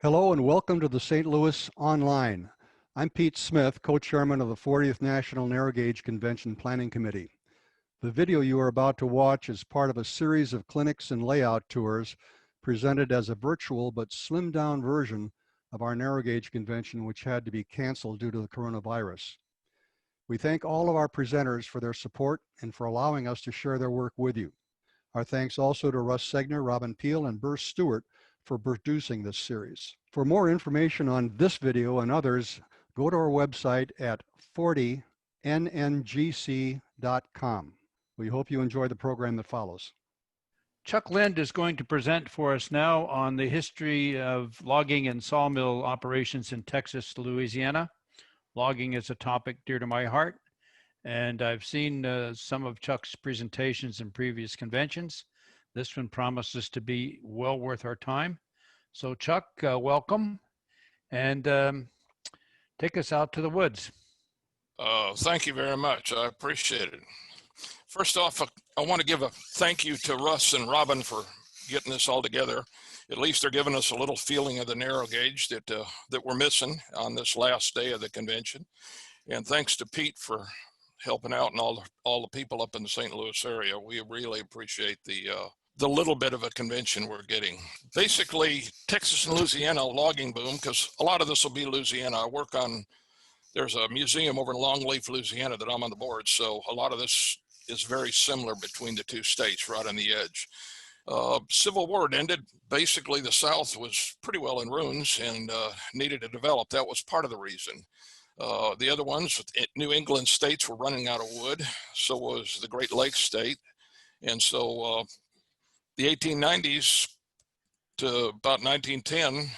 Hello and welcome to the St. Louis Online. I'm Pete Smith, co-chairman of the 40th National Narrow Gage Convention Planning Committee. The video you are about to watch is part of a series of clinics and layout tours presented as a virtual but slimmed down version of our narrow gauge convention, which had to be canceled due to the coronavirus. We thank all of our presenters for their support and for allowing us to share their work with you. Our thanks also to Russ Segner, Robin Peel, and Burr Stewart for producing this series. For more information on this video and others, go to our website at 40nngc.com. We hope you enjoy the program that follows. Chuck Lind is going to present for us now on the history of logging and sawmill operations in Texas, Louisiana. Logging is a topic dear to my heart, and I've seen some of Chuck's presentations in previous conventions. This one promises to be well worth our time. So Chuck, welcome, and take us out to the woods. Thank you very much. I appreciate it. First off, I want to give a thank you to Russ and Robin for getting this all together. At least they're giving us a little feeling of the narrow gauge that we're missing on this last day of the convention. And thanks to Pete for helping out and all the people up in the St. Louis area. We really appreciate the little bit of a convention we're getting. Basically, Texas and Louisiana logging boom, because a lot of this will be Louisiana. I work on, there's a museum over in Longleaf, Louisiana that I'm on the board, so a lot of this is very similar between the two states, right on the edge. Civil War ended. Basically, the South was pretty well in ruins and needed to develop. That was part of the reason. The other ones, New England states were running out of wood, so was the Great Lakes state. And so the 1890s to about 1910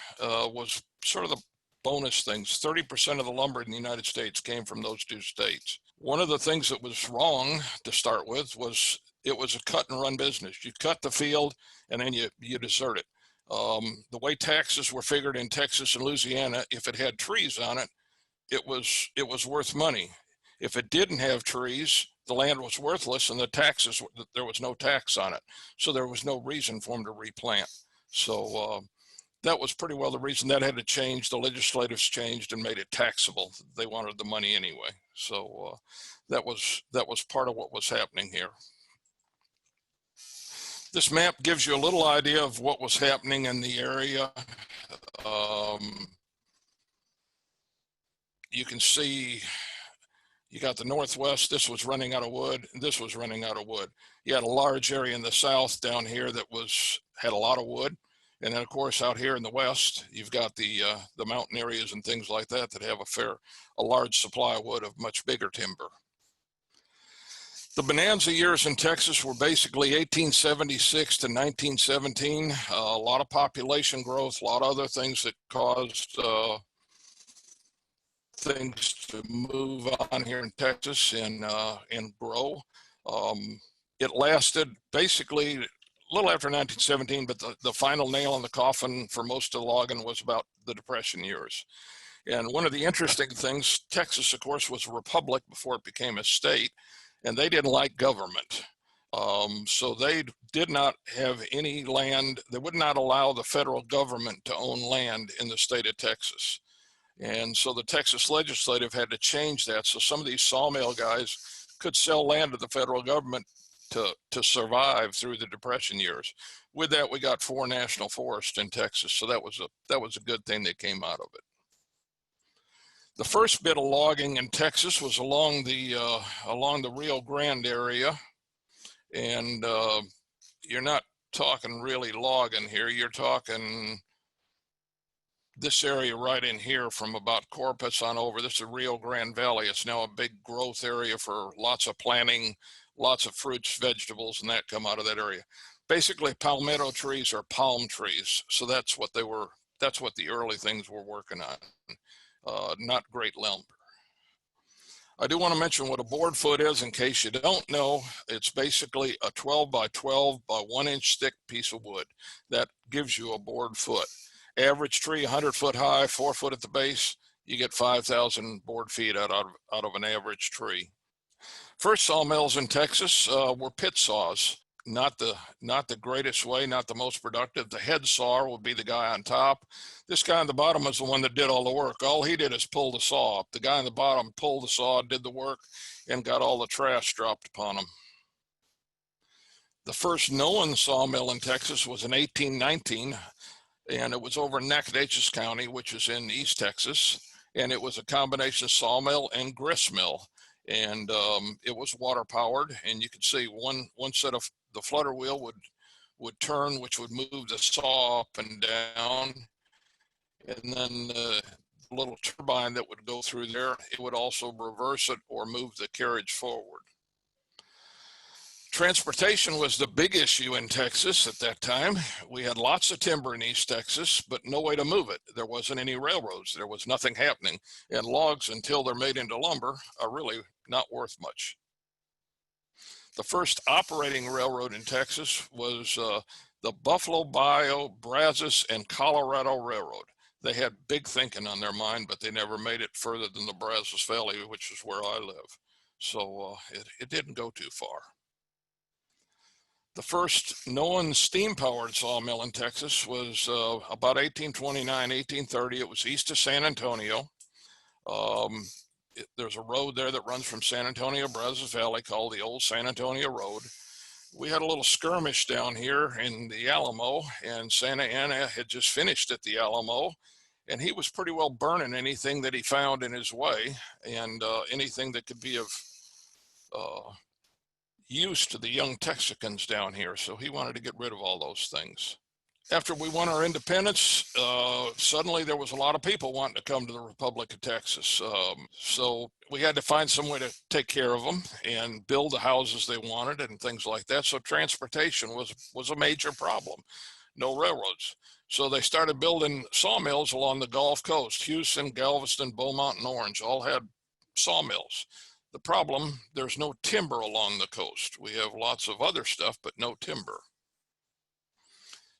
was sort of the bonus things. 30% of the lumber in the United States came from those two states. One of the things that was wrong to start with was it was a cut and run business. You cut the field and then you desert it. The way taxes were figured in Texas and Louisiana, if it had trees on it, it was worth money. If it didn't have trees, the land was worthless and the taxes, there was no tax on it. So there was no reason for them to replant. So that was pretty well the reason that had to change. The legislatives changed and made it taxable. They wanted the money anyway. So that was part of what was happening here. This map gives you a little idea of what was happening in the area. You can see you got the Northwest, this was running out of wood, and this was running out of wood. You had a large area in the South down here that had a lot of wood. And then of course out here in the West, you've got the mountain areas and things like that that have a large supply of wood of much bigger timber. The Bonanza years in Texas were basically 1876 to 1917. A lot of population growth, a lot of other things that caused things to move on here in Texas and grow. It lasted basically a little after 1917, but the final nail in the coffin for most of the logging was about the Depression years. And one of the interesting things, Texas, of course, was a republic before it became a state, and they didn't like government. So they did not have any land. They would not allow the federal government to own land in the state of Texas. And so the Texas legislative had to change that. So some of these sawmill guys could sell land to the federal government to survive through the Depression years. With that, we got 4 national forests in Texas. So that was a good thing that came out of it. The first bit of logging in Texas was along the Rio Grande area. And you're not talking really logging here. You're talking this area right in here from about Corpus on over. This is Rio Grande Valley. It's now a big growth area for lots of planting, lots of fruits, vegetables, and that come out of that area. Basically, palmetto trees are palm trees. So that's what the early things were working on. Not great lumber. I do want to mention what a board foot is in case you don't know. It's basically a 12 by 12 by 1 inch thick piece of wood. That gives you a board foot. Average tree, 100 foot high, 4 foot at the base, you get 5,000 board feet out of an average tree. First sawmills in Texas were pit saws. not the greatest way, not the most productive. The head sawer would be the guy on top. This guy on the bottom was the one that did all the work. All he did is pull the saw up. The guy on the bottom pulled the saw, did the work, and got all the trash dropped upon him. The first known sawmill in Texas was in 1819, and it was over in Nacogdoches County, which is in East Texas, and it was a combination sawmill and grist mill. And it was water powered, and you could see one set of the flutter wheel would turn, which would move the saw up and down, and then the little turbine that would go through there, it would also reverse it or move the carriage forward. Transportation was the big issue in Texas at that time. We had lots of timber in East Texas, but no way to move it. There wasn't any railroads. There was nothing happening. And logs, until they're made into lumber, are really not worth much. The first operating railroad in Texas was the Buffalo, Bayou, Brazos, and Colorado Railroad. They had big thinking on their mind, but they never made it further than the Brazos Valley, which is where I live. So it didn't go too far. The first known steam-powered sawmill in Texas was about 1829, 1830. It was east of San Antonio. There's a road there that runs from San Antonio, Brazos Valley, called the Old San Antonio Road. We had a little skirmish down here in the Alamo, and Santa Ana had just finished at the Alamo, and he was pretty well burning anything that he found in his way, and anything that could be of use to the young Texicans down here. So he wanted to get rid of all those things. After we won our independence, suddenly there was a lot of people wanting to come to the Republic of Texas. So we had to find some way to take care of them and build the houses they wanted and things like that. So transportation was a major problem. No railroads. So they started building sawmills along the Gulf Coast. Houston, Galveston, Beaumont, and Orange all had sawmills. The problem, there's no timber along the coast. We have lots of other stuff, but no timber.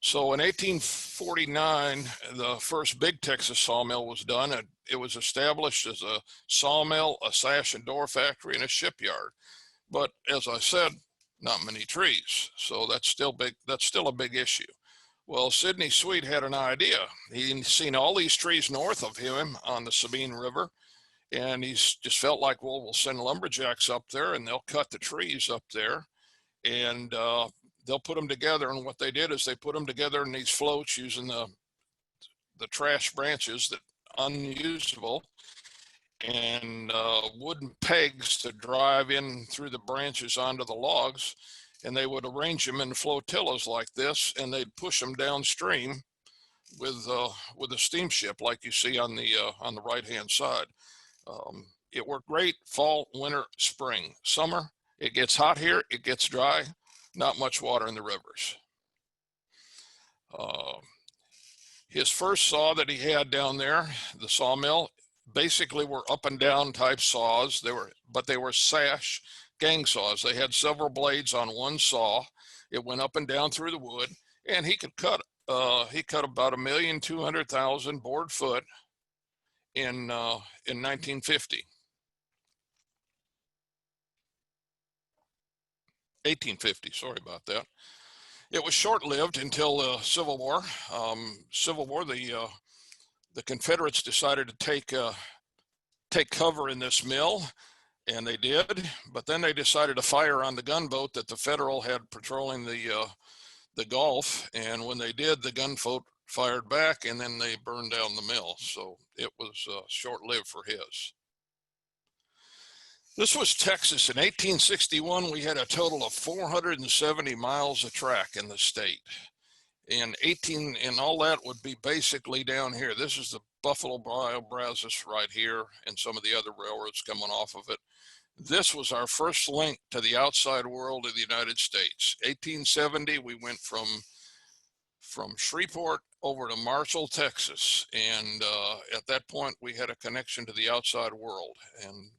So in 1849, the first big Texas sawmill was done. It was established as a sawmill, a sash and door factory, and a shipyard. But as I said, not many trees. So that's still big. That's still a big issue. Well, Sidney Sweet had an idea. He'd seen all these trees north of him on the Sabine River, and he's just felt like, well, we'll send lumberjacks up there and they'll cut the trees up there, and they'll put them together. And what they did is they put them together in these floats using the trash branches that unusable, and wooden pegs to drive in through the branches onto the logs. And they would arrange them in flotillas like this, and they'd push them downstream with a steamship like you see on the right-hand side. It worked great fall, winter, spring. Summer, it gets hot here, it gets dry, not much water in the rivers. His first saw that he had down there, the sawmill, basically were up and down type saws. They were sash gang saws. They had several blades on one saw. It went up and down through the wood, and he could cut. He cut about 1,200,000 board foot in 1950. 1850, sorry about that. It was short-lived until the Civil War. The Confederates decided to take cover in this mill, and they did, but then they decided to fire on the gunboat that the Federal had patrolling the Gulf, and when they did, the gunboat fired back, and then they burned down the mill. So it was short-lived for his. This was Texas. In 1861, we had a total of 470 miles of track in the state. And all that would be basically down here. This is the Buffalo, Bayou, Brazos right here, and some of the other railroads coming off of it. This was our first link to the outside world of the United States. 1870, we went from Shreveport over to Marshall, Texas. And at that point, we had a connection to the outside world. And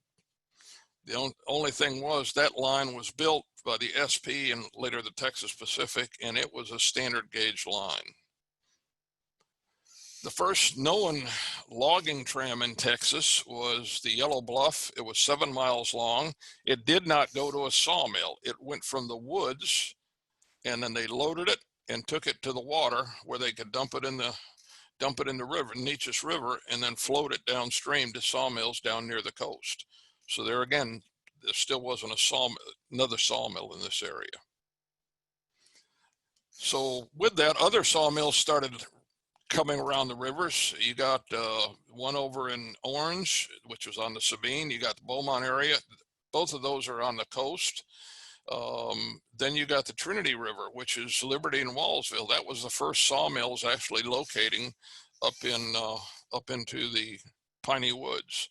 the only thing was that line was built by the SP and later the Texas Pacific, and it was a standard gauge line. The first known logging tram in Texas was the Yellow Bluff. It was 7 miles long. It did not go to a sawmill. It went from the woods and then they loaded it and took it to the water where they could dump it in the river, Neches River, and then float it downstream to sawmills down near the coast. So there again, there still wasn't another sawmill in this area. So with that, other sawmills started coming around the rivers. You got one over in Orange, which was on the Sabine. You got the Beaumont area. Both of those are on the coast. Then you got the Trinity River, which is Liberty and Wallsville. That was the first sawmills actually locating up into the Piney Woods.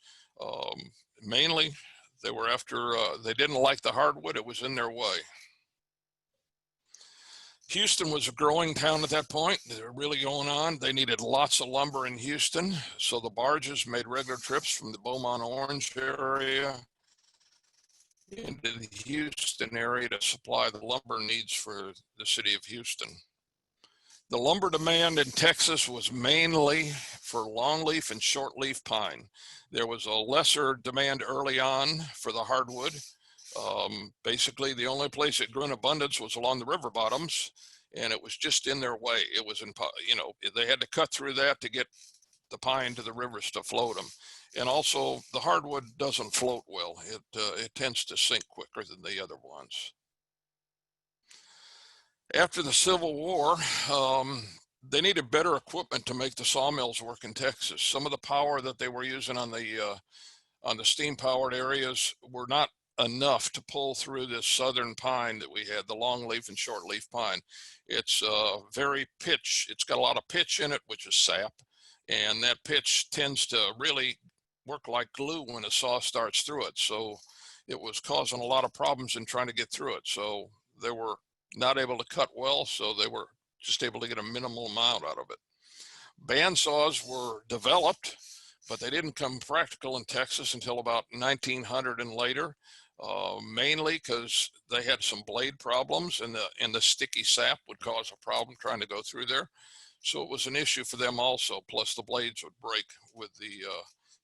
Mainly, they were after, they didn't like the hardwood. It was in their way. Houston was a growing town at that point. They were really going on. They needed lots of lumber in Houston. So the barges made regular trips from the Beaumont Orange area into the Houston area to supply the lumber needs for the city of Houston. The lumber demand in Texas was mainly for longleaf and shortleaf pine. There was a lesser demand early on for the hardwood. Basically, the only place it grew in abundance was along the river bottoms, and it was just in their way. It was in, you know, they had to cut through that to get the pine to the rivers to float them. And also, the hardwood doesn't float well. It tends to sink quicker than the other ones. After the Civil War, they needed better equipment to make the sawmills work in Texas. Some of the power that they were using on the steam-powered areas were not enough to pull through this southern pine that we had, the longleaf and shortleaf pine. It's very pitch. It's got a lot of pitch in it, which is sap, and that pitch tends to really work like glue when a saw starts through it. So it was causing a lot of problems in trying to get through it. So they were not able to cut well, so they were just able to get a minimal amount out of it. Bandsaws were developed, but they didn't come practical in Texas until about 1900 and later, mainly because they had some blade problems, and the sticky sap would cause a problem trying to go through there. So it was an issue for them also, plus the blades would break with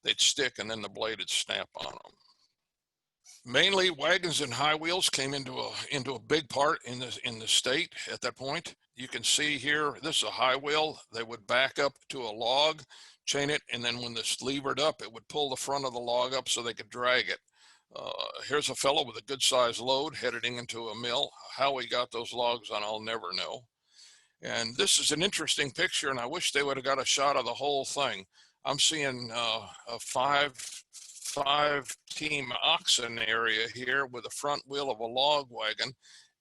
they'd stick and then the blade would snap on them. Mainly, Wagons and High Wheels came into a big part in the state at that point. You can see here, this is a high wheel. They would back up to a log, chain it, and then when this levered up, it would pull the front of the log up so they could drag it. Here's a fellow with a good sized load heading into a mill. How he got those logs on, I'll never know. And this is an interesting picture, and I wish they would have got a shot of the whole thing. I'm seeing a five team oxen area here with the front wheel of a log wagon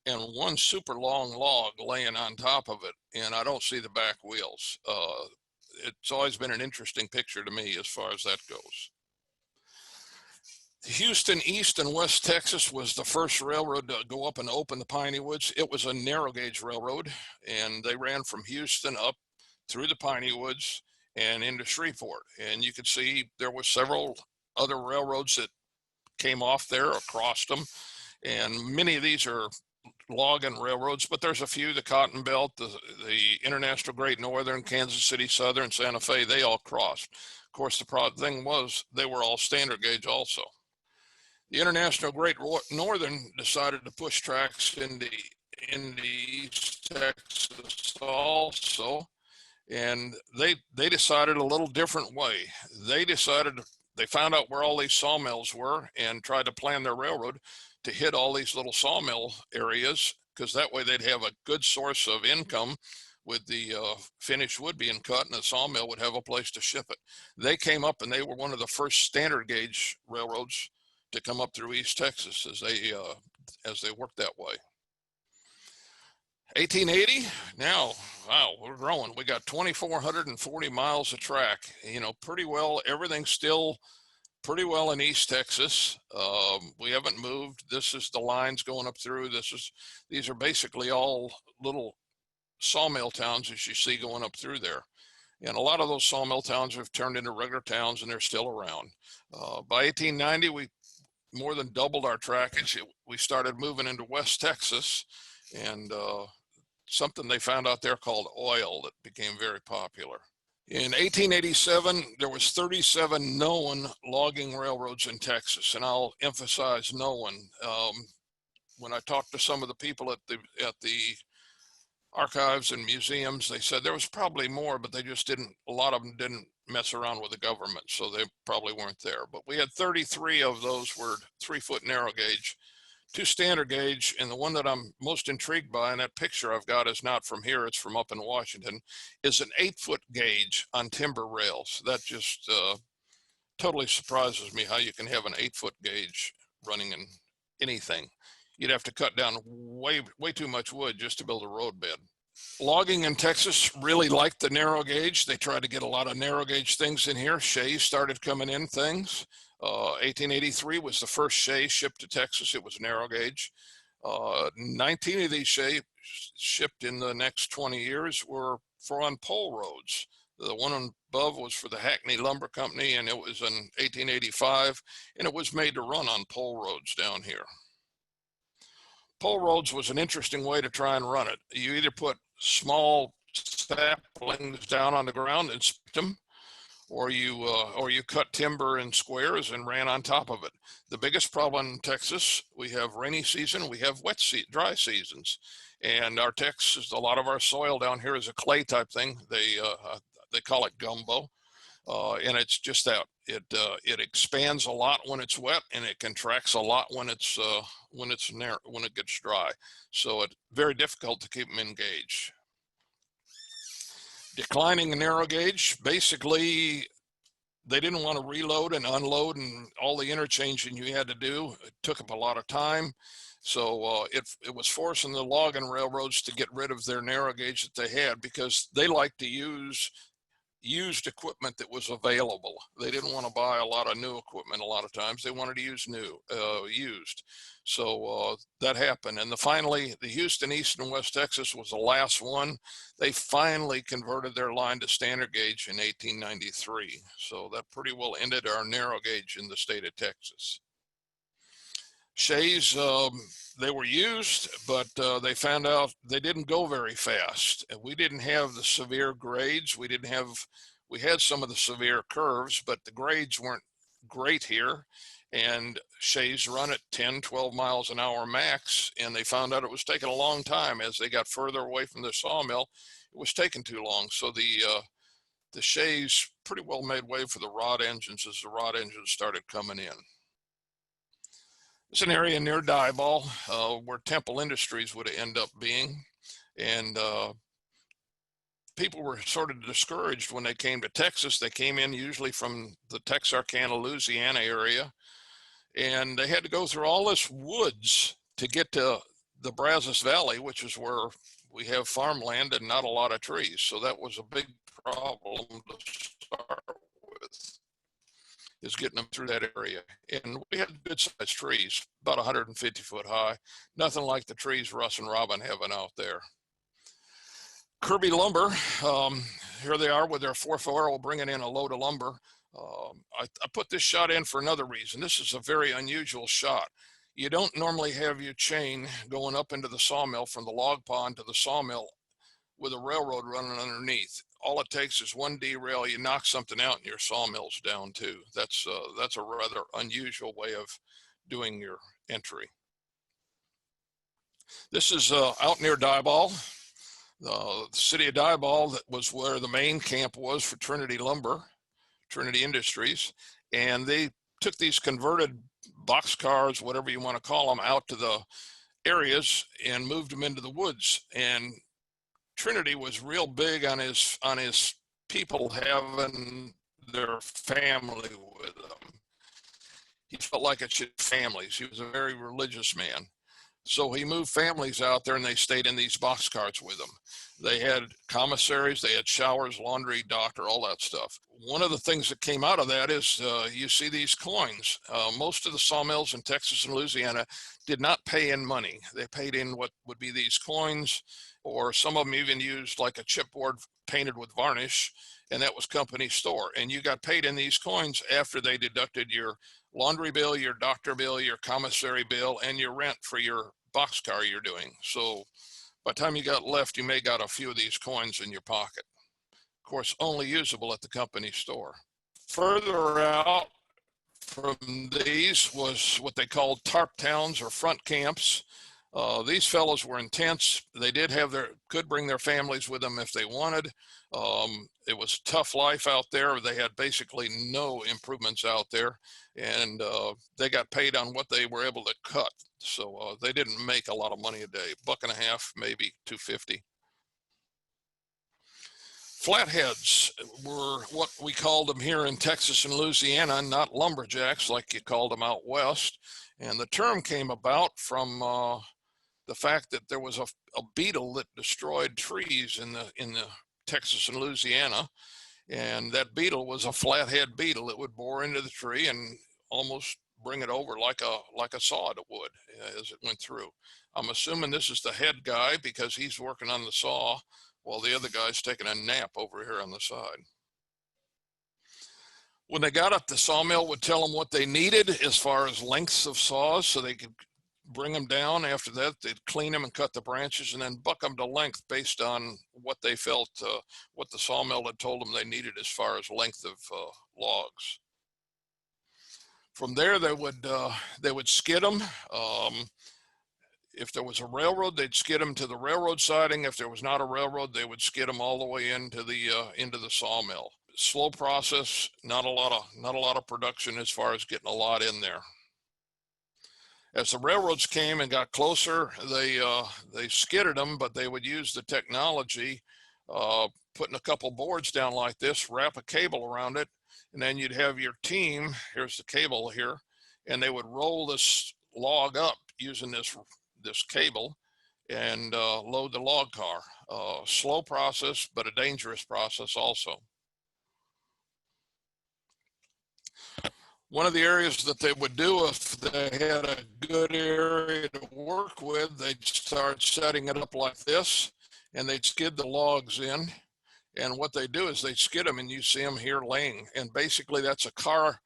and one super long log laying on top of it, and I don't see the back wheels. It's always been an interesting picture to me as far as that goes. Houston, East and West Texas was the first railroad to go up and open the Piney Woods. It was a narrow gauge railroad, and they ran from Houston up through the Piney Woods and into Shreveport. And you could see there were several other railroads that came off there across them, and many of these are logging railroads, but there's a few, the Cotton Belt, the International Great Northern, Kansas City Southern, Santa Fe, they all crossed. Of course, the thing was they were all standard gauge also. The International Great Northern decided to push tracks into East Texas also, and they decided a little different way. They found out where all these sawmills were and tried to plan their railroad to hit all these little sawmill areas, because that way they'd have a good source of income with the finished wood being cut, and the sawmill would have a place to ship it. They came up and they were one of the first standard gauge railroads to come up through East Texas as they worked that way. 1880, now, wow, we're growing. We got 2,440 miles of track, you know, pretty well. Everything's still pretty well in East Texas. We haven't moved. This is the lines going up through. These are basically all little sawmill towns as you see going up through there. And a lot of those sawmill towns have turned into regular towns, and they're still around. By 1890, we more than doubled our trackage. We started moving into West Texas, and something they found out there called oil that became very popular. In 1887, there was 37 known logging railroads in Texas, and I'll emphasize known. When I talked to some of the people at the archives and museums, they said there was probably more, but they just didn't, a lot of them didn't mess around with the government, so they probably weren't there. But we had 33 of those were 3-foot narrow gauge, 2 standard gauge, and the one that I'm most intrigued by, and that picture I've got is not from here, it's from up in Washington, is an 8-foot gauge on timber rails. That just totally surprises me how you can have an 8-foot gauge running in anything. You'd have to cut down way too much wood just to build a road bed. Logging in Texas really liked the narrow gauge. They tried to get a lot of narrow gauge things in here. Shays started coming in things. 1883 was the first shay shipped to Texas. It was narrow gauge. 19 of these shays shipped in the next 20 years were for on pole roads. The one above was for the Hackney Lumber Company, and it was in 1885, and it was made to run on pole roads down here. Pole roads was an interesting way to try and run it. You either put small saplings down on the ground and split them, or you cut timber in squares and ran on top of it. The biggest problem in Texas, we have rainy season, we have dry seasons, and our Texas, a lot of our soil down here is a clay type thing. They call it gumbo, and it's just that it expands a lot when it's wet, and it contracts a lot when it gets dry. So it's very difficult to keep them engaged. Declining narrow gauge, basically, they didn't want to reload and unload and all the interchanging you had to do. It took up a lot of time. So it was forcing the logging railroads to get rid of their narrow gauge that they had, because they like to use used equipment that was available. They didn't want to buy a lot of new equipment a lot of times. They wanted to use used. So that happened. And finally, the Houston, East and West Texas was the last one. They finally converted their line to standard gauge in 1893. So that pretty well ended our narrow gauge in the state of Texas. Shays, they were used, but they found out they didn't go very fast. We didn't have the severe grades. We had some of the severe curves, but the grades weren't great here. And shays run at 10, 12 miles an hour max, and they found out it was taking a long time. As they got further away from the sawmill, it was taking too long. So the shays pretty well made way for the rod engines as the rod engines started coming in. It's an area near Diboll where Temple Industries would end up being, and people were sort of discouraged when they came to Texas. They came in usually from the Texarkana, Louisiana area, and they had to go through all this woods to get to the Brazos Valley, which is where we have farmland and not a lot of trees. So that was a big problem to start with, is getting them through that area. And we had good sized trees, about 150 foot high, nothing like the trees Russ and Robin having out there. Kirby Lumber, here they are with their 4-4 bringing in a load of lumber. I put this shot in for another reason. This is a very unusual shot. You don't normally have your chain going up into the sawmill from the log pond to the sawmill with a railroad running underneath. All it takes is one derail, you knock something out and your sawmill's down too. That's a rather unusual way of doing your entry. This is out near Diboll. The city of Diboll, that was where the main camp was for Trinity Lumber, Trinity Industries, and they took these converted box cars, whatever you want to call them, out to the areas and moved them into the woods. And Trinity was real big on his people having their family with them. He felt like it should be families. He was a very religious man. So he moved families out there and they stayed in these boxcars with them. They had commissaries, they had showers, laundry, doctor, all that stuff. One of the things that came out of that is you see these coins. Most of the sawmills in Texas and Louisiana did not pay in money. They paid in what would be these coins, or some of them even used like a chipboard painted with varnish, and that was company store. And you got paid in these coins after they deducted your laundry bill, your doctor bill, your commissary bill, and your rent for your boxcar you're doing. So by the time you got left, you may got a few of these coins in your pocket. Of course, only usable at the company store. Further out from these was what they called tarp towns or front camps. These fellows were intense. They did have could bring their families with them if they wanted. It was a tough life out there. They had basically no improvements out there, and they got paid on what they were able to cut. So they didn't make a lot of money a day, $1.50, maybe $2.50. Flatheads were what we called them here in Texas and Louisiana, not lumberjacks like you called them out west. And the term came about from the fact that there was a beetle that destroyed trees in the Texas and Louisiana, and that beetle was a flathead beetle that would bore into the tree and almost bring it over like a saw would as it went through. I'm assuming this is the head guy because he's working on the saw while the other guy's taking a nap over here on the side. When they got up, the sawmill would tell them what they needed as far as lengths of saws so they could bring them down. After that, they'd clean them and cut the branches and then buck them to length based on what they felt, what the sawmill had told them they needed as far as length of logs. From there, they would skid them. If there was a railroad, they'd skid them to the railroad siding. If there was not a railroad, they would skid them all the way into the sawmill. Slow process, not a lot of production as far as getting a lot in there. As the railroads came and got closer, they skidded them, but they would use the technology, putting a couple boards down like this, wrap a cable around it, and then you'd have your team, here's the cable here, and they would roll this log up using this cable and load the log car. Slow process, but a dangerous process also. One of the areas that they would do if they had a good area to work with, they'd start setting it up like this, and they'd skid the logs in. And what they do is they skid them, and you see them here laying. And basically that's a car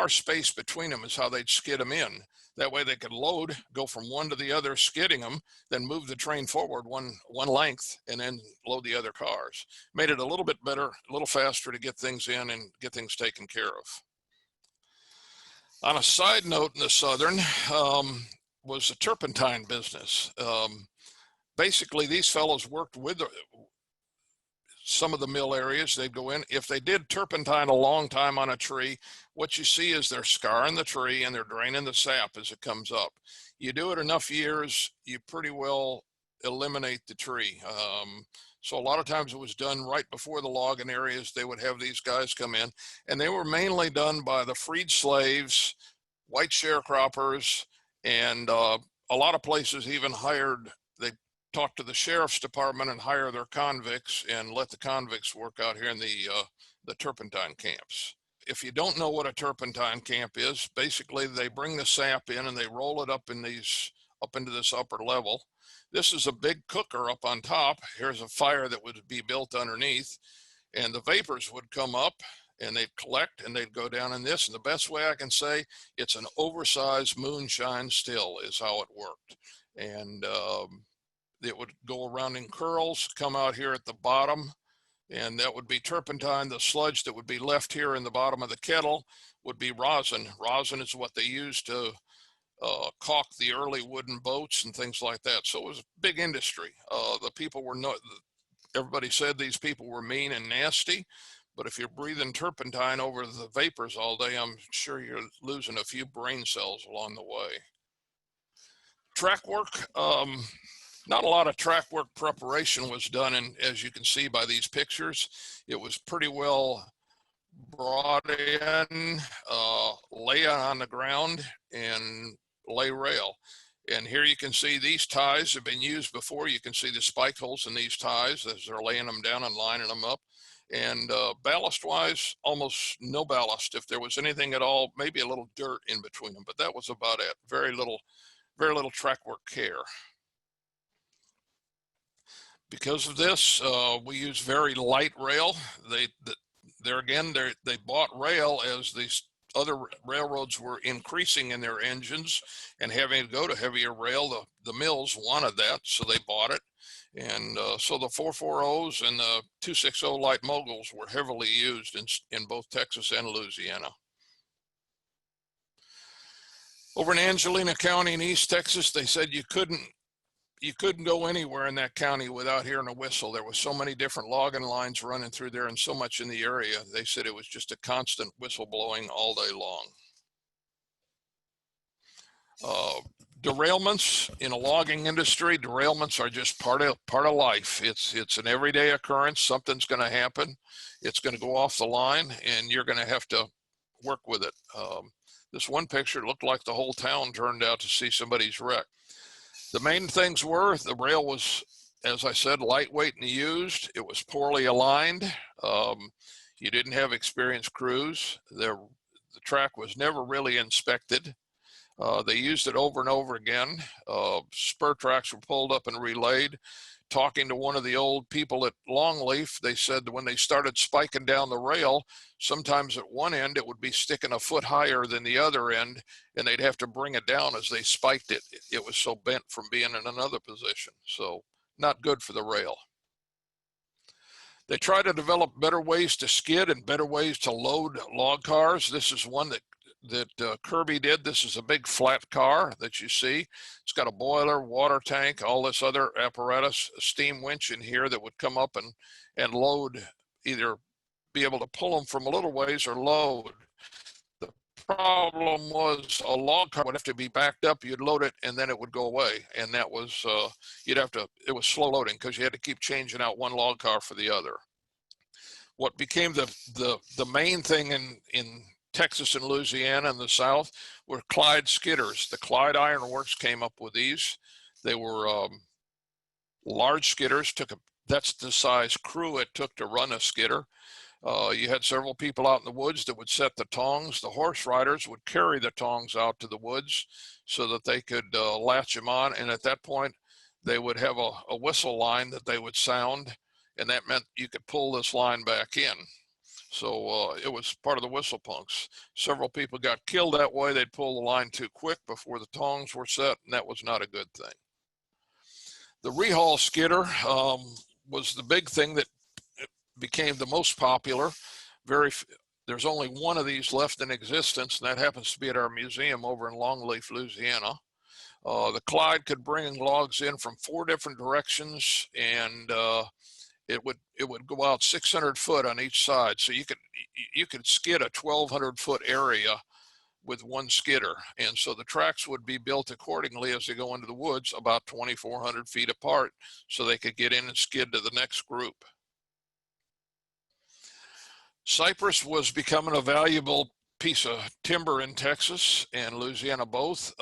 space between them is how they'd skid them in. That way they could load, go from one to the other, skidding them, then move the train forward one length, and then load the other cars. Made it a little bit better, a little faster to get things in and get things taken care of. On a side note in the Southern was the turpentine business. Basically, these fellows worked with some of the mill areas. They'd go in. If they did turpentine a long time on a tree, what you see is they're scarring the tree and they're draining the sap as it comes up. You do it enough years, you pretty well eliminate the tree. So a lot of times it was done right before the logging areas. They would have these guys come in, and they were mainly done by the freed slaves, white sharecroppers, and a lot of places even they talked to the sheriff's department and hire their convicts and let the convicts work out here in the turpentine camps. If you don't know what a turpentine camp is, basically they bring the sap in and they roll it up into this upper level. This is a big cooker up on top. Here's a fire that would be built underneath, and the vapors would come up and they'd collect and they'd go down in this. And the best way I can say, it's an oversized moonshine still is how it worked. And it would go around in curls, come out here at the bottom, and that would be turpentine. The sludge that would be left here in the bottom of the kettle would be rosin. Rosin is what they used to caulk the early wooden boats and things like that. So it was a big industry. The people were not, everybody said these people were mean and nasty, but if you're breathing turpentine over the vapors all day, I'm sure you're losing a few brain cells along the way. Track work, not a lot of track work preparation was done, and as you can see by these pictures, it was pretty well brought in, lay on the ground and lay rail. And here you can see these ties have been used before. You can see the spike holes in these ties as they're laying them down and lining them up. And ballast wise, almost no ballast. If there was anything at all, maybe a little dirt in between them, but that was about it. Very little track work care. Because of this, we use very light rail. They bought rail as these other railroads were increasing in their engines and having to go to heavier rail. The mills wanted that, so they bought it. And so the 440s and the 260 light Moguls were heavily used in both Texas and Louisiana. Over in Angelina County in East Texas, they said you couldn't go anywhere in that county without hearing a whistle. There was so many different logging lines running through there and so much in the area. They said it was just a constant whistle blowing all day long. Derailments in a logging industry, derailments are just part of life. It's an everyday occurrence. Something's going to happen. It's going to go off the line, and you're going to have to work with it. This one picture looked like the whole town turned out to see somebody's wreck. The main things were the rail was, as I said, lightweight and used. It was poorly aligned. You didn't have experienced crews. The track was never really inspected. They used it over and over again. Spur tracks were pulled up and relayed. Talking to one of the old people at Longleaf, they said that when they started spiking down the rail, sometimes at one end it would be sticking a foot higher than the other end, and they'd have to bring it down as they spiked it. It was so bent from being in another position. So not good for the rail. They try to develop better ways to skid and better ways to load log cars. This is one that Kirby did. This is a big flat car that you see. It's got a boiler, water tank, all this other apparatus, a steam winch in here that would come up and load, either be able to pull them from a little ways or load. The problem was a log car would have to be backed up. You'd load it and then it would go away. And that was, it was slow loading because you had to keep changing out one log car for the other. What became the main thing in Texas and Louisiana in the South were Clyde skidders. The Clyde Ironworks came up with these. They were large skidders. That's the size crew it took to run a skidder. You had several people out in the woods that would set the tongs. The horse riders would carry the tongs out to the woods so that they could latch them on. And at that point, they would have a whistle line that they would sound, and that meant you could pull this line back in. So it was part of the whistle punks. Several people got killed that way. They'd pull the line too quick before the tongs were set, and that was not a good thing. The rehaul skidder was the big thing that became the most popular. There's only one of these left in existence, and that happens to be at our museum over in Longleaf, Louisiana. The Clyde could bring logs in from 4 different directions, and it would go out 600 foot on each side. So you could skid a 1,200 foot area with one skidder. And so the tracks would be built accordingly as they go into the woods, about 2,400 feet apart, so they could get in and skid to the next group. Cypress was becoming a valuable piece of timber in Texas and Louisiana both.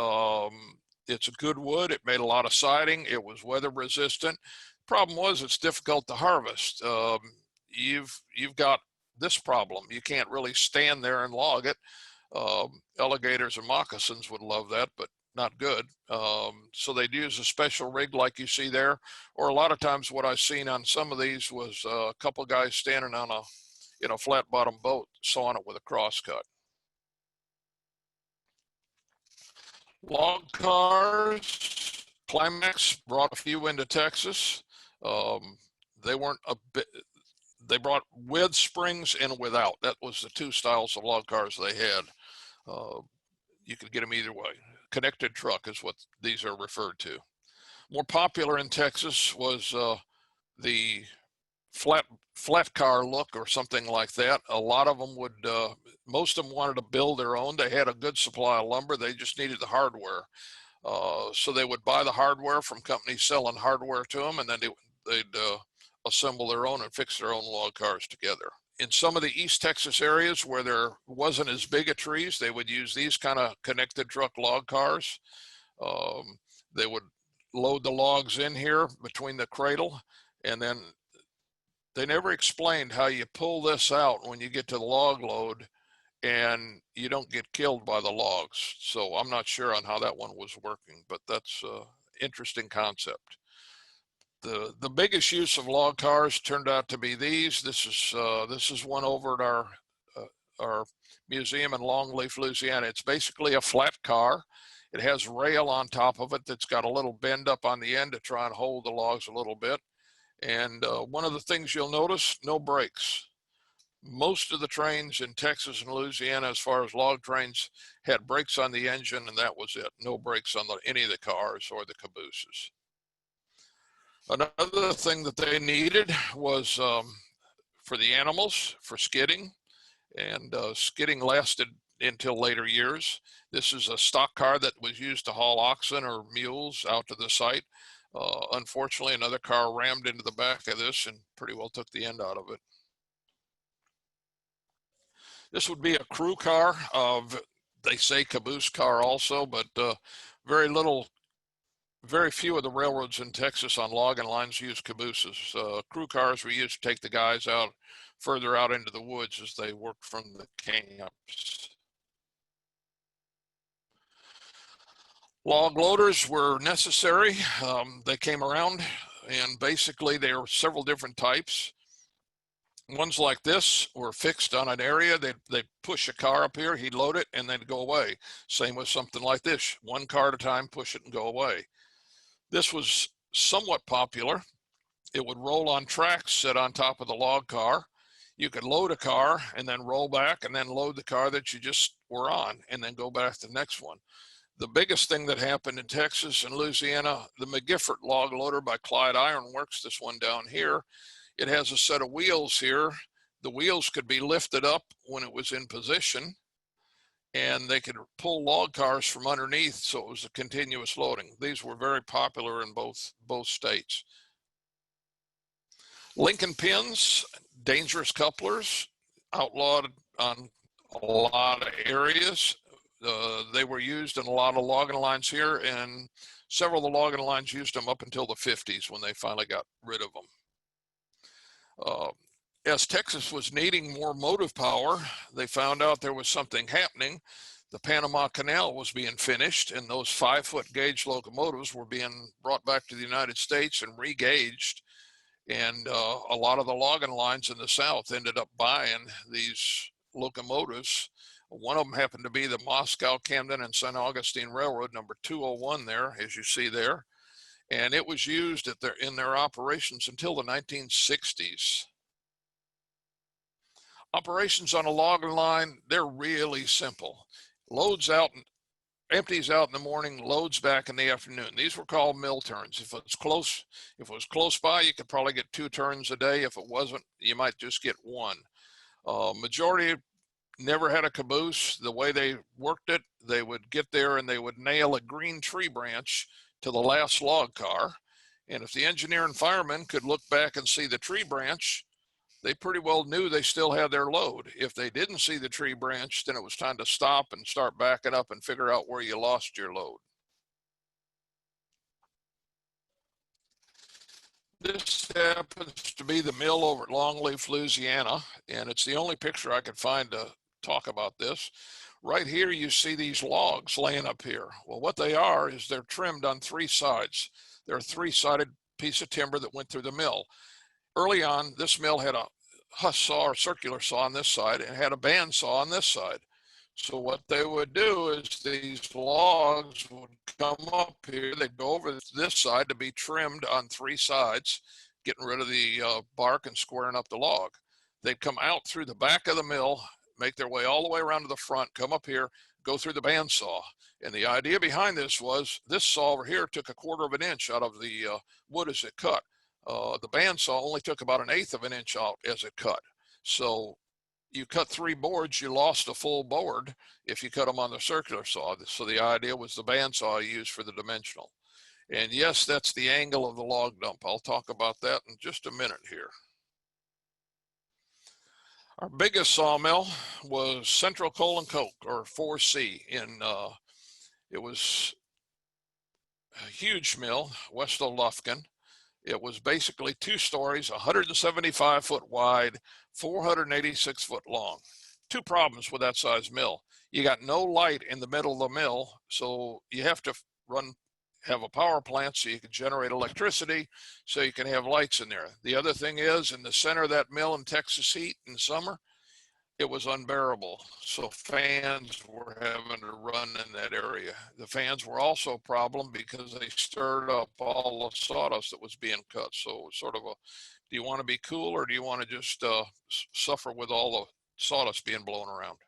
It's a good wood. It made a lot of siding. It was weather resistant. Problem was it's difficult to harvest. You've got this problem. You can't really stand there and log it. Alligators and moccasins would love that, but not good. So they'd use a special rig like you see there, or a lot of times what I've seen on some of these was a couple guys standing on a flat bottom boat sawing it with a crosscut. Log cars, Climax brought a few into Texas. They weren't a bit, they brought with springs and without. That was the 2 styles of log cars they had. You could get them either way. Connected truck is what these are referred to. More popular in Texas was the flat car look or something like that. A lot of them would, most of them wanted to build their own. They had a good supply of lumber. They just needed the hardware. So they would buy the hardware from companies selling hardware to them, and then they'd assemble their own and fix their own log cars together. In some of the East Texas areas where there wasn't as big a trees, they would use these kind of connected truck log cars. They would load the logs in here between the cradle, and then they never explained how you pull this out when you get to the log load and you don't get killed by the logs. So I'm not sure on how that one was working, but that's an interesting concept. The biggest use of log cars turned out to be these. This is one over at our museum in Longleaf, Louisiana. It's basically a flat car. It has rail on top of it that's got a little bend up on the end to try and hold the logs a little bit. And one of the things you'll notice, no brakes. Most of the trains in Texas and Louisiana, as far as log trains, had brakes on the engine, and that was it. No brakes on any of the cars or the cabooses. Another thing that they needed was for the animals, for skidding, and skidding lasted until later years. This is a stock car that was used to haul oxen or mules out to the site. Unfortunately, another car rammed into the back of this and pretty well took the end out of it. This would be a crew car. They say caboose car also, but very few of the railroads in Texas on logging lines use cabooses. Crew cars were used to take the guys out further out into the woods as they worked from the camps. Log loaders were necessary. They came around, and basically there were several different types. Ones like this were fixed on an area. They'd push a car up here, he'd load it, and then go away. Same with something like this. One car at a time, push it and go away. This was somewhat popular. It would roll on tracks set on top of the log car. You could load a car and then roll back and then load the car that you just were on and then go back to the next one. The biggest thing that happened in Texas and Louisiana, the McGiffert log loader by Clyde Ironworks, this one down here, it has a set of wheels here. The wheels could be lifted up when it was in position, and they could pull log cars from underneath, so it was a continuous loading. These were very popular in both states. Lincoln pins, dangerous couplers, outlawed on a lot of areas. They were used in a lot of logging lines here, and several of the logging lines used them up until the 50s when they finally got rid of them. As Texas was needing more motive power, they found out there was something happening. The Panama Canal was being finished, and those 5-foot gauge locomotives were being brought back to the United States and re-gauged. And a lot of the logging lines in the South ended up buying these locomotives. One of them happened to be the Moscow, Camden, and St. Augustine Railroad, number 201 there, as you see there. And it was used in their operations until the 1960s. Operations on a logging line, they're really simple. Loads out, empties out in the morning, loads back in the afternoon. These were called mill turns. If it was close by, you could probably get 2 turns a day. If it wasn't, you might just get 1. Majority never had a caboose. The way they worked it, they would get there and they would nail a green tree branch to the last log car. And if the engineer and fireman could look back and see the tree branch, they pretty well knew they still had their load. If they didn't see the tree branch, then it was time to stop and start backing up and figure out where you lost your load. This happens to be the mill over at Longleaf, Louisiana, and it's the only picture I could find to talk about this. Right here, you see these logs laying up here. Well, what they are is they're trimmed on 3 sides. They're a 3-sided piece of timber that went through the mill. Early on, this mill had a husk saw or circular saw on this side and had a bandsaw on this side. So what they would do is these logs would come up here, they'd go over this side to be trimmed on 3 sides, getting rid of the bark and squaring up the log. They'd come out through the back of the mill, make their way all the way around to the front, come up here, go through the bandsaw. And the idea behind this was this saw over here took 1/4 of an inch out of the wood as it cut. The bandsaw only took about 1/8 of an inch out as it cut. So you cut 3 boards, you lost a full board if you cut them on the circular saw. So the idea was the bandsaw used for the dimensional. And yes, that's the angle of the log dump. I'll talk about that in just a minute here. Our biggest sawmill was Central Coal and Coke, or 4C. It was a huge mill west of Lufkin. It was basically 2 stories, 175 foot wide, 486 foot long. 2 problems with that size mill. You got no light in the middle of the mill, so you have to have a power plant so you can generate electricity so you can have lights in there. The other thing is, in the center of that mill in Texas heat in summer, it was unbearable. So fans were having to run in that area. The fans were also a problem because they stirred up all the sawdust that was being cut. So it was sort of a Do you want to be cool, or do you want to just suffer with all the sawdust being blown around?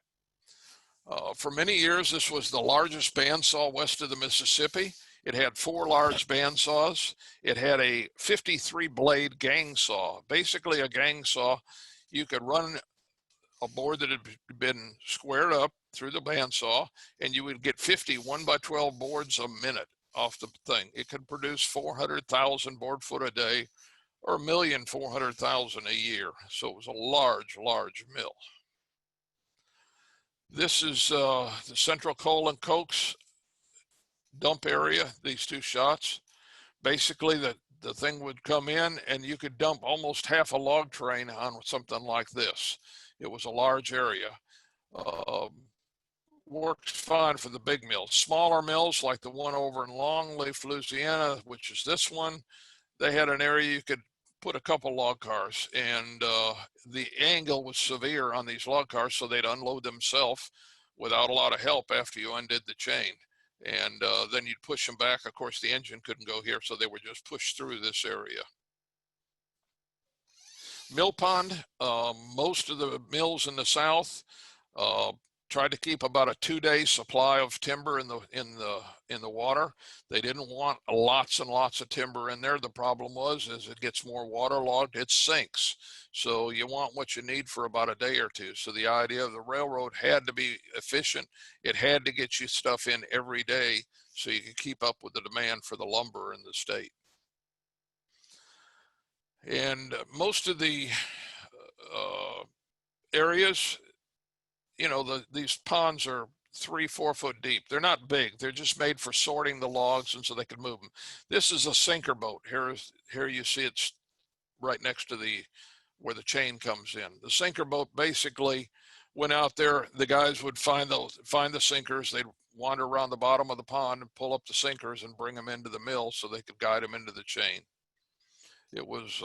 For many years, this was the largest bandsaw west of the Mississippi. It had 4 large bandsaws. It had a 53 blade gang saw. Basically a gang saw, you could run a board that had been squared up through the bandsaw, and you would get 50 1x12 boards a minute off the thing. It could produce 400,000 board foot a day, or 1,400,000 a year. So it was a large, large mill. This is the Central Coal and Cokes dump area, these 2 shots. Basically, the thing would come in and you could dump almost half a log train on something like this. It was a large area. Works fine for the big mills. Smaller mills like the one over in Longleaf, Louisiana, which is this one, they had an area you could put a couple log cars, and the angle was severe on these log cars, so they'd unload themselves without a lot of help after you undid the chain. And then you'd push them back. Of course, the engine couldn't go here, so they were just pushed through this area. Mill pond, most of the mills in the South tried to keep about a 2-day supply of timber in the water. They didn't want lots and lots of timber in there. The problem was, as it gets more waterlogged, it sinks. So you want what you need for about a day or two. So the idea of the railroad had to be efficient. It had to get you stuff in every day so you could keep up with the demand for the lumber in the state. And most of the areas, you know, these ponds are 3-4 foot deep. They're not big. They're just made for sorting the logs and so they can move them. This is a sinker boat. Here you see it's right next to where the chain comes in. The sinker boat basically went out there. The guys would find the sinkers. They'd wander around the bottom of the pond and pull up the sinkers and bring them into the mill so they could guide them into the chain. It was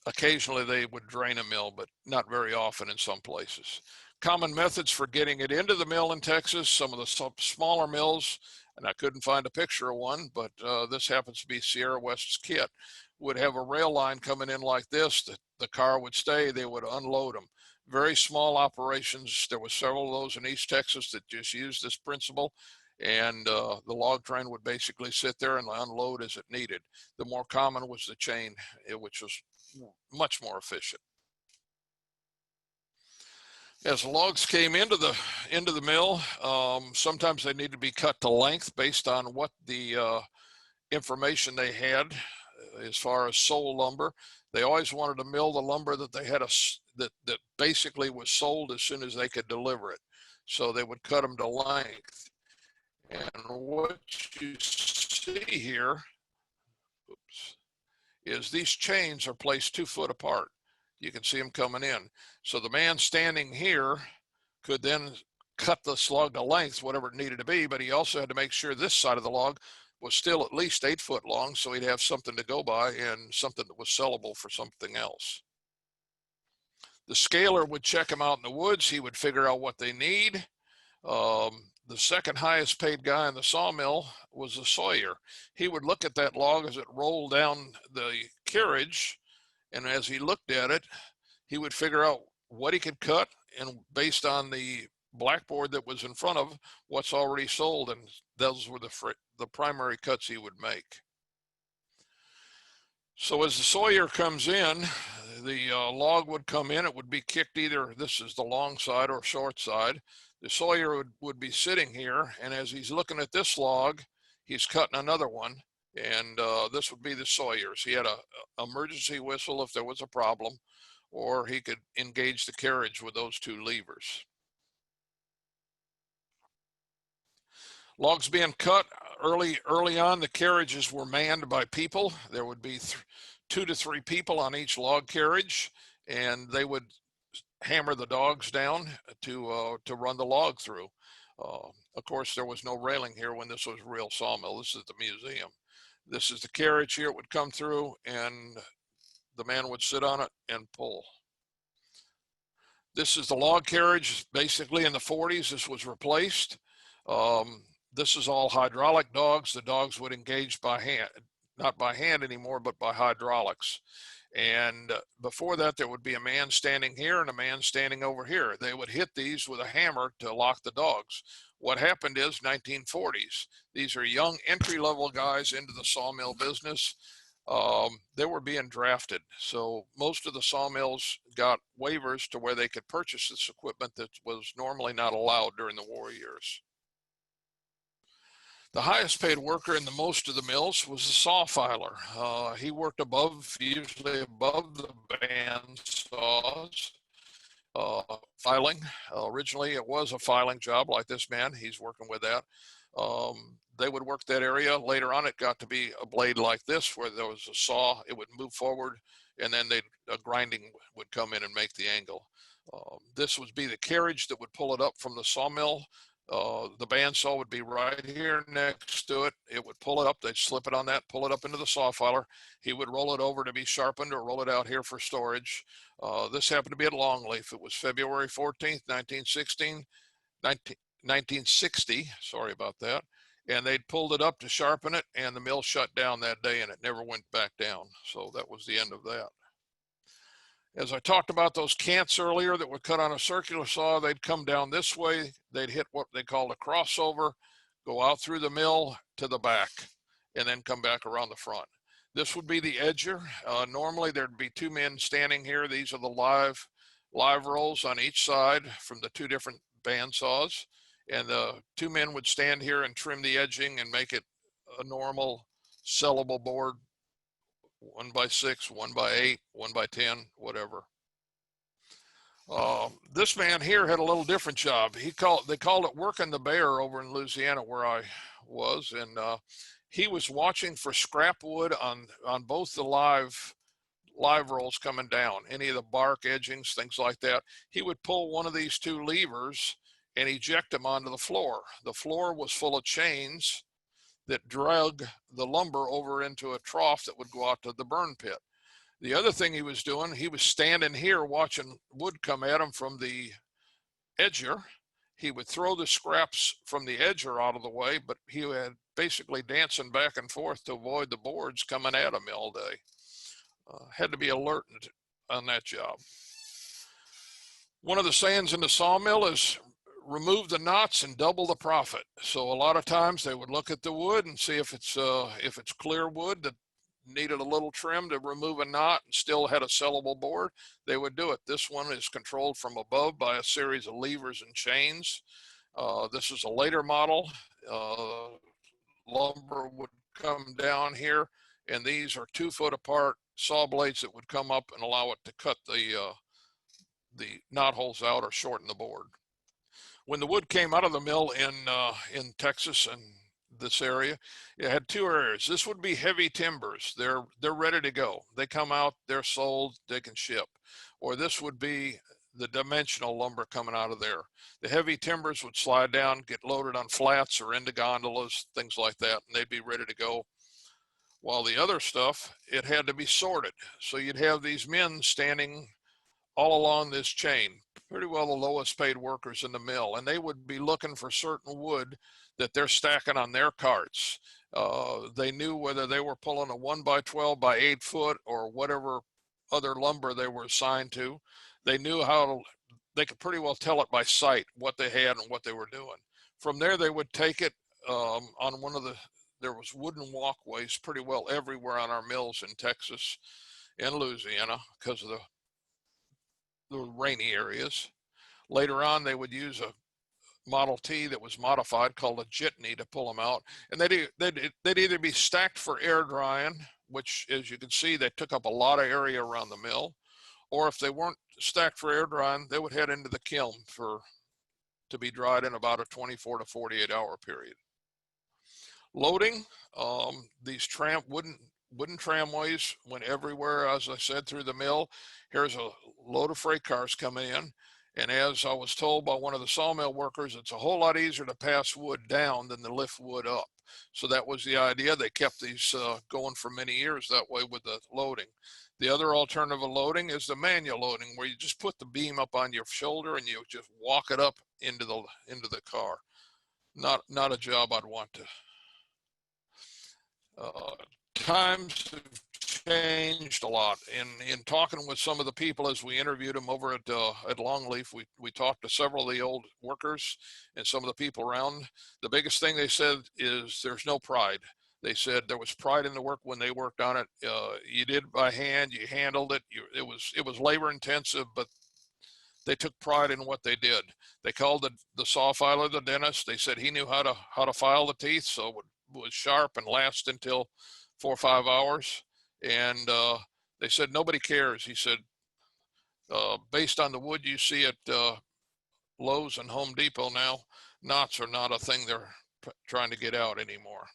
occasionally they would drain a mill, but not very often in some places. Common methods for getting it into the mill in Texas, some of the smaller mills, and I couldn't find a picture of one, but this happens to be Sierra West's kit, would have a rail line coming in like this. The car would stay, they would unload them. Very small operations. There were several of those in East Texas that just used this principle, and the log train would basically sit there and unload as it needed. The more common was the chain, which was much more efficient. As the logs came into the mill, sometimes they need to be cut to length based on what the information they had as far as sold lumber. They always wanted to mill the lumber that they had that basically was sold as soon as they could deliver it. So they would cut them to length. And what you see here, is these chains are placed 2 foot apart. You can see them coming in. So the man standing here could then cut this log to length, whatever it needed to be, but he also had to make sure this side of the log was still at least 8 foot long, so he'd have something to go by and something that was sellable for something else. The scaler would check them out in the woods. He would figure out what they need. The second highest paid guy in the sawmill was the sawyer. He would look at that log as it rolled down the carriage, and as he looked at it, he would figure out what he could cut, and based on the blackboard that was in front of what's already sold, and those were the primary cuts he would make. So as the sawyer comes in, the log would come in. It would be kicked either, this is the long side or short side. The sawyer would be sitting here, and as he's looking at this log, he's cutting another one, and this would be the sawyer's. He had a emergency whistle if there was a problem, or he could engage the carriage with those 2 levers. Logs being cut early on, the carriages were manned by people. There would be 2 to 3 people on each log carriage, and they would hammer the dogs down to run the log through. Of course, there was no railing here when this was a real sawmill. This is the museum. This is the carriage here. It would come through, and the man would sit on it and pull. This is the log carriage. Basically, in the 40s, this was replaced. This is all hydraulic dogs. The dogs would engage by hand, not by hand anymore, but by hydraulics. And before that, there would be a man standing here and a man standing over here. They would hit these with a hammer to lock the dogs. What happened is 1940s. These are young entry-level guys into the sawmill business. They were being drafted. So most of the sawmills got waivers to where they could purchase this equipment that was normally not allowed during the war years. The highest paid worker in the most of the mills was the saw filer. He worked usually above the band saws, filing. Originally, it was a filing job like this man. He's working with that. They would work that area. Later on, it got to be a blade like this, where there was a saw. It would move forward, and then a grinding would come in and make the angle. This would be the carriage that would pull it up from the sawmill. The bandsaw would be right here next to it. It would pull it up. They'd slip it on that, pull it up into the saw filer. He would roll it over to be sharpened or roll it out here for storage. This happened to be at Longleaf. It was February 14th, 1960. Sorry about that. And they'd pulled it up to sharpen it, and the mill shut down that day, and it never went back down. So that was the end of that. As I talked about those cants earlier that were cut on a circular saw, they'd come down this way. They'd hit what they called a crossover, go out through the mill to the back, and then come back around the front. This would be the edger. Normally there'd be two men standing here. These are the live rolls on each side from the two different band saws. And the two men would stand here and trim the edging and make it a normal sellable board. 1x6, 1x8, 1x10, whatever. This man here had a little different job. They called it working the bear over in Louisiana, where I was, and he was watching for scrap wood on both the live rolls coming down, any of the bark edgings, things like that. He would pull one of these two levers and eject them onto the floor. The floor was full of chains that drug the lumber over into a trough that would go out to the burn pit. The other thing he was doing, he was standing here watching wood come at him from the edger. He would throw the scraps from the edger out of the way, but he had basically dancing back and forth to avoid the boards coming at him all day. Had to be alert on that job. One of the sayings in the sawmill is, remove the knots and double the profit. So a lot of times they would look at the wood and see if it's clear wood that needed a little trim to remove a knot and still had a sellable board. They would do it. This one is controlled from above by a series of levers and chains. This is a later model. Lumber would come down here, and these are 2 foot apart saw blades that would come up and allow it to cut the knot holes out or shorten the board. When the wood came out of the mill in Texas and this area, it had 2 areas. This would be heavy timbers. They're ready to go. They come out, they're sold, they can ship. Or this would be the dimensional lumber coming out of there. The heavy timbers would slide down, get loaded on flats or into gondolas, things like that, and they'd be ready to go. While the other stuff, it had to be sorted. So you'd have these men standing all along this chain, pretty well the lowest paid workers in the mill, and they would be looking for certain wood that they're stacking on their carts. They knew whether they were pulling a 1x12 by 8 foot or whatever other lumber they were assigned to. They knew they could pretty well tell it by sight what they had and what they were doing. From there, they would take it on there was wooden walkways pretty well everywhere on our mills in Texas and Louisiana because of the rainy areas. Later on, they would use a Model T that was modified called a jitney to pull them out. And they'd either be stacked for air drying, which, as you can see, they took up a lot of area around the mill. Or if they weren't stacked for air drying, they would head into the kiln to be dried in about a 24 to 48 hour period. Loading, these wooden tramways went everywhere, as I said, through the mill. Here's a load of freight cars coming in. And as I was told by one of the sawmill workers, it's a whole lot easier to pass wood down than to lift wood up. So that was the idea. They kept these going for many years that way with the loading. The other alternative of loading is the manual loading, where you just put the beam up on your shoulder and you just walk it up into the car. Not a job I'd want to times have changed a lot. In talking with some of the people as we interviewed them over at Longleaf, we talked to several of the old workers and some of the people around. The biggest thing they said is there's no pride. They said there was pride in the work when they worked on it. You did it by hand, you handled it. It was labor intensive, but they took pride in what they did. They called the saw filer the dentist. They said he knew how to file the teeth, so it was sharp and last until 4 or 5 hours. And they said nobody cares. He said, based on the wood you see at Lowe's and Home Depot now, knots are not a thing they're trying to get out anymore.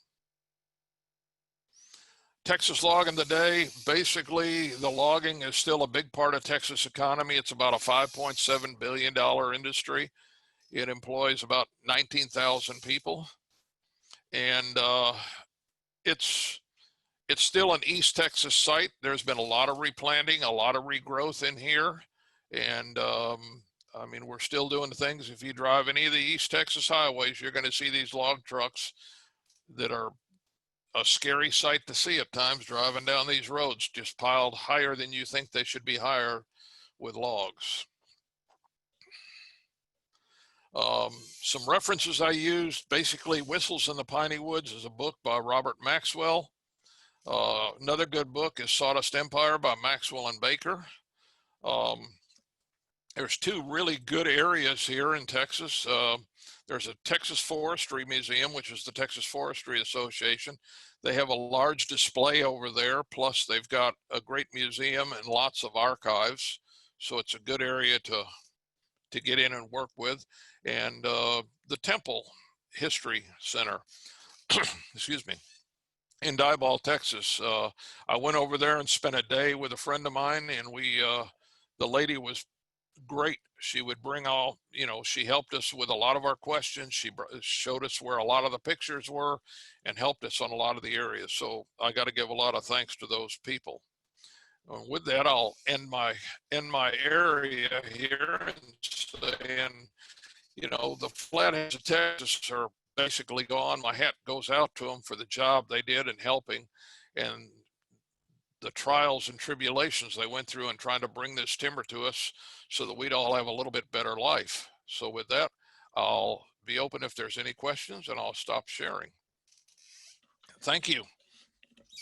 Texas logging today, basically the logging is still a big part of Texas economy. It's about a $5.7 billion industry. It employs about 19,000 people. And it's still an East Texas site. There's been a lot of replanting, a lot of regrowth in here. And I mean, we're still doing things. If you drive any of the East Texas highways, you're gonna see these log trucks that are a scary sight to see at times, driving down these roads, just piled higher than you think they should be higher with logs. Some references I used, basically Whistles in the Piney Woods is a book by Robert Maxwell. Another good book is Sawdust Empire by Maxwell and Baker. There's two really good areas here in Texas. There's a Texas Forestry Museum, which is the Texas Forestry Association. They have a large display over there, plus they've got a great museum and lots of archives. So it's a good area to get in and work with. And the Temple History Center, excuse me, in Diboll, Texas. I went over there and spent a day with a friend of mine, and the lady was great. She would bring all, she helped us with a lot of our questions. She showed us where a lot of the pictures were and helped us on a lot of the areas. So I got to give a lot of thanks to those people. With that, I'll end my area here and saying, the Flatheads of Texas are basically gone. My hat goes out to them for the job they did in helping and the trials and tribulations they went through in trying to bring this timber to us so that we'd all have a little bit better life. So with that, I'll be open if there's any questions, and I'll stop sharing. Thank you.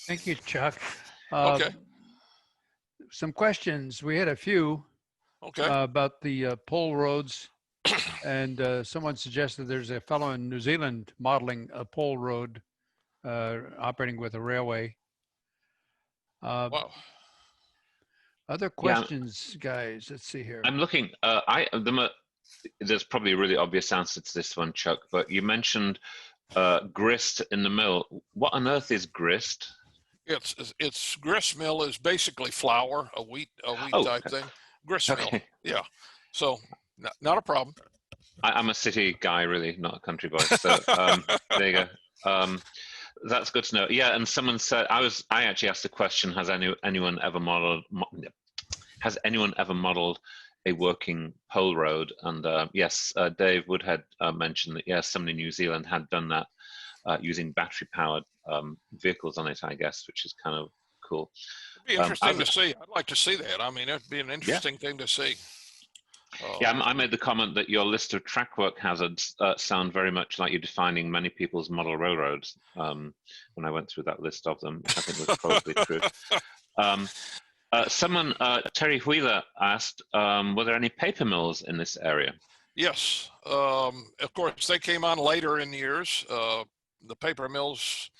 Thank you, Chuck. Okay. Some questions. We had a few about the pole roads, and someone suggested there's a fellow in New Zealand modeling a pole road operating with a railway. Wow. Other questions, guys? Let's see here. I'm looking. There's probably a really obvious answer to this one, Chuck. But you mentioned grist in the mill. What on earth is grist? It's grist mill is basically flour, a wheat type thing. Grist mill. Yeah. So not a problem. I'm a city guy, really, not a country boy. So there you go. That's good to know. Yeah, and someone said I actually asked the question: Has anyone ever modeled a working pole road? And yes, Dave Woodhead mentioned that. Yes, somebody in New Zealand had done that using battery-powered vehicles on it, I guess, which is kind of cool. It'd be interesting to see. I'd like to see that. I mean, it'd be an interesting thing to see. Yeah, I made the comment that your list of trackwork hazards sound very much like you're defining many people's model railroads. When I went through that list of them, I think that's probably true. Someone, Terry Wheeler, asked, were there any paper mills in this area? Yes, of course, they came on later in years. The paper mills,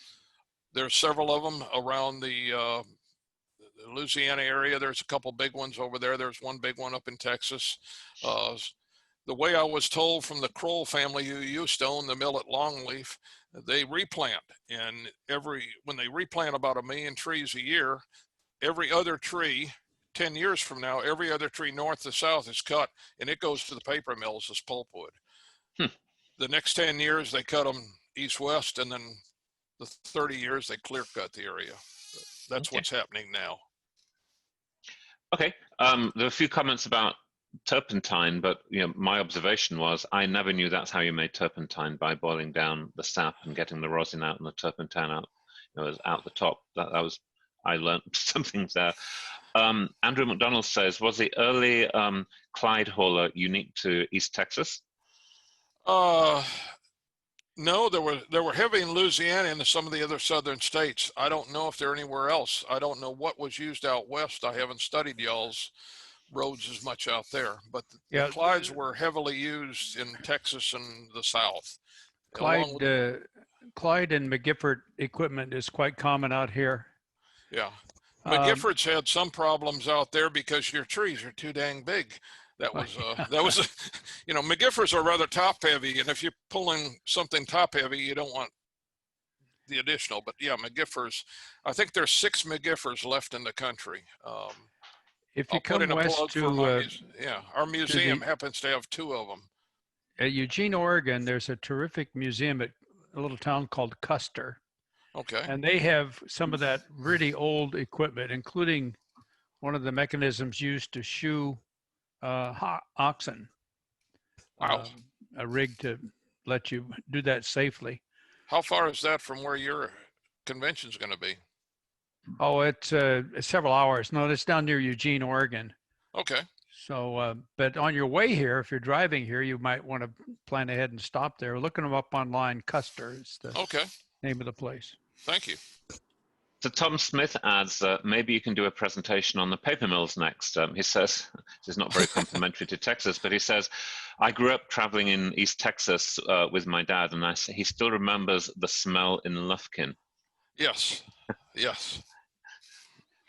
there's several of them around the Louisiana area. There's a couple big ones over there. There's one big one up in Texas. The way I was told from the Kroll family who used to own the mill at Longleaf, they replant, and when they replant about 1 million trees a year, every other tree, 10 years from now, every other tree north to south is cut, and it goes to the paper mills as pulpwood. The next 10 years, they cut them east-west, and then the 30 years, they clear cut the area. That's what's happening now. Okay, there are a few comments about turpentine, but my observation was I never knew that's how you made turpentine, by boiling down the sap and getting the rosin out and the turpentine out it was out the top. That was, I learned some things there. Andrew McDonald says, was the early Clyde hauler unique to East Texas? No, there were heavy in Louisiana and some of the other southern states. I don't know if they're anywhere else. I don't know what was used out west. I haven't studied y'all's roads as much out there, but the Clydes were heavily used in Texas and the South. Clyde and McGifford equipment is quite common out here. Yeah. McGifford's had some problems out there because your trees are too dang big. That was you know, McGiffers are rather top heavy, and if you're pulling something top heavy, you don't want the additional. But yeah, McGiffers, I think there's 6 McGiffers left in the country. If you come west to yeah, our museum happens to have 2 of them. At Eugene, Oregon, there's a terrific museum at a little town called Custer. Okay. And they have some of that really old equipment, including one of the mechanisms used to shoe oxen. Wow. A rig to let you do that safely. How far is that from where your convention's going to be? Oh, it's several hours. No, it's down near Eugene, Oregon. Okay. So, but on your way here, if you're driving here, you might want to plan ahead and stop there. Looking them up online, Custer is the name of the place. Thank you. So Tom Smith adds, maybe you can do a presentation on the paper mills next. He says, this is not very complimentary to Texas, but he says, I grew up traveling in East Texas with my dad, and he still remembers the smell in Lufkin. Yes, yes.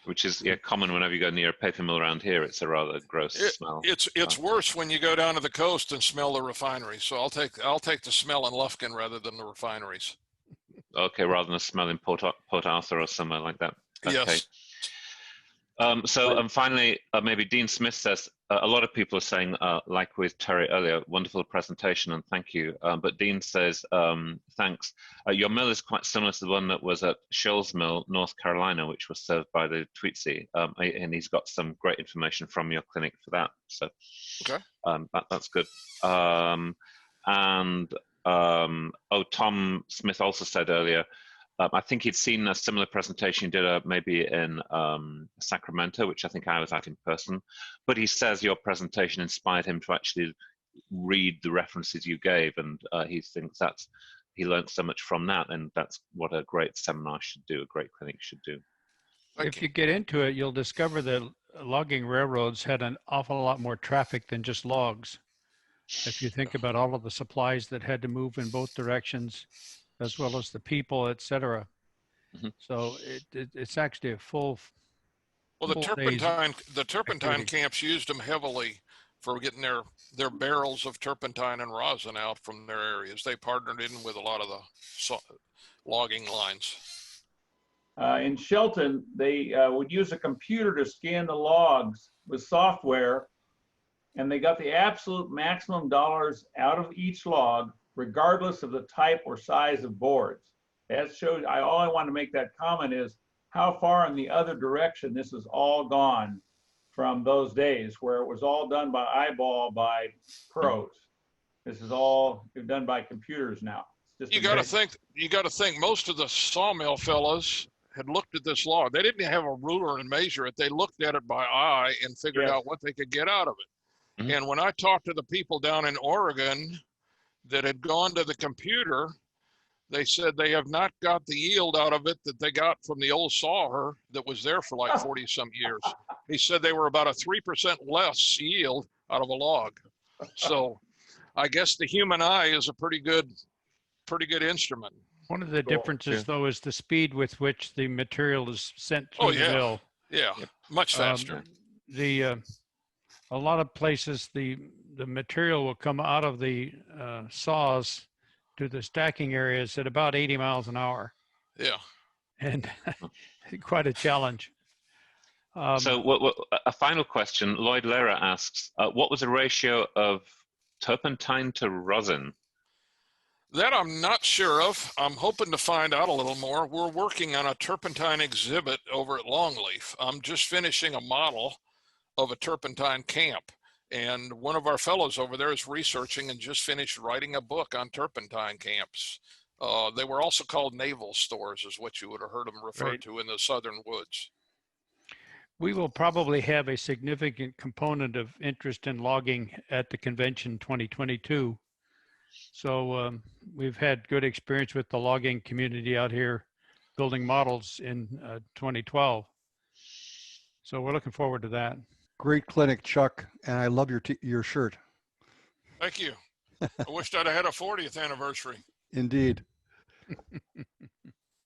Which is common whenever you go near a paper mill around here. It's a rather gross smell. It's worse when you go down to the coast and smell the refineries. So I'll take the smell in Lufkin rather than the refineries. Okay, rather than a smell in Port Arthur or somewhere like that. Okay. Yes. So finally, maybe Dean Smith says, a lot of people are saying, like with Terry earlier, wonderful presentation and thank you. But Dean says, thanks. Your mill is quite similar to the one that was at Shoals Mill, North Carolina, which was served by the Tweetsie. And he's got some great information from your clinic for that. So that's good. Tom Smith also said earlier, I think he'd seen a similar presentation you did maybe in Sacramento, which I think I was at in person. But he says your presentation inspired him to actually read the references you gave, and he thinks he learned so much from that, and that's what a great seminar should do, a great clinic should do. If you get into it, you'll discover that logging railroads had an awful lot more traffic than just logs. If you think about all of the supplies that had to move in both directions, as well as the people, etc. Mm-hmm. So it's actually a full. Well, the turpentine camps used them heavily for getting their barrels of turpentine and rosin out from their areas. They partnered in with a lot of the logging lines. In Shelton, they would use a computer to scan the logs with software, and they got the absolute maximum dollars out of each log, regardless of the type or size of boards. That shows, all I want to make that comment is how far in the other direction this has all gone from those days where it was all done by eyeball by pros. This is all done by computers now. It's just you got to think most of the sawmill fellows had looked at this log. They didn't have a ruler and measure it. They looked at it by eye and figured out what they could get out of it. Mm-hmm. And when I talked to the people down in Oregon that had gone to the computer, they said they have not got the yield out of it that they got from the old sawyer that was there for like 40 some years. He said they were about a 3% less yield out of a log. So I guess the human eye is a pretty good instrument. One of the differences though is the speed with which the material is sent through the mill. Yeah, much faster. A lot of places the material will come out of the saws to the stacking areas at about 80 miles an hour. Yeah. And quite a challenge. So a final question, Lloyd Lehrer asks, what was the ratio of turpentine to rosin? That I'm not sure of. I'm hoping to find out a little more. We're working on a turpentine exhibit over at Longleaf. I'm just finishing a model of a turpentine camp. And one of our fellows over there is researching and just finished writing a book on turpentine camps They were also called naval stores, is what you would have heard them referred Right. to in the southern woods. We will probably have a significant component of interest in logging at the convention 2022. So we've had good experience with the logging community out here building models in 2012. So we're looking forward to that. Great clinic, Chuck, and I love your shirt. Thank you. I wished I'd have had a 40th anniversary. Indeed.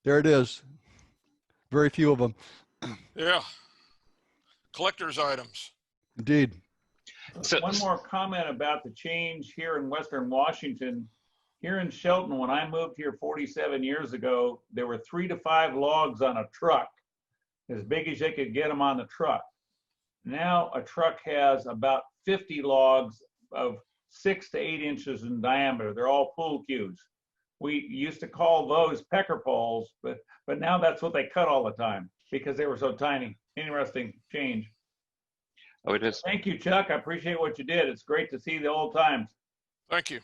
There it is. Very few of them. Yeah. Collector's items. Indeed. So, One more comment about the change here in Western Washington. Here in Shelton, when I moved here 47 years ago, there were 3 to 5 logs on a truck, as big as they could get them on the truck. Now a truck has about 50 logs of 6 to 8 inches in diameter. They're all pool cues. We used to call those pecker poles, but now that's what they cut all the time because they were so tiny. Interesting change. oh, it is. Thank you, Chuck. I appreciate what you did. It's great to see the old times. Thank you.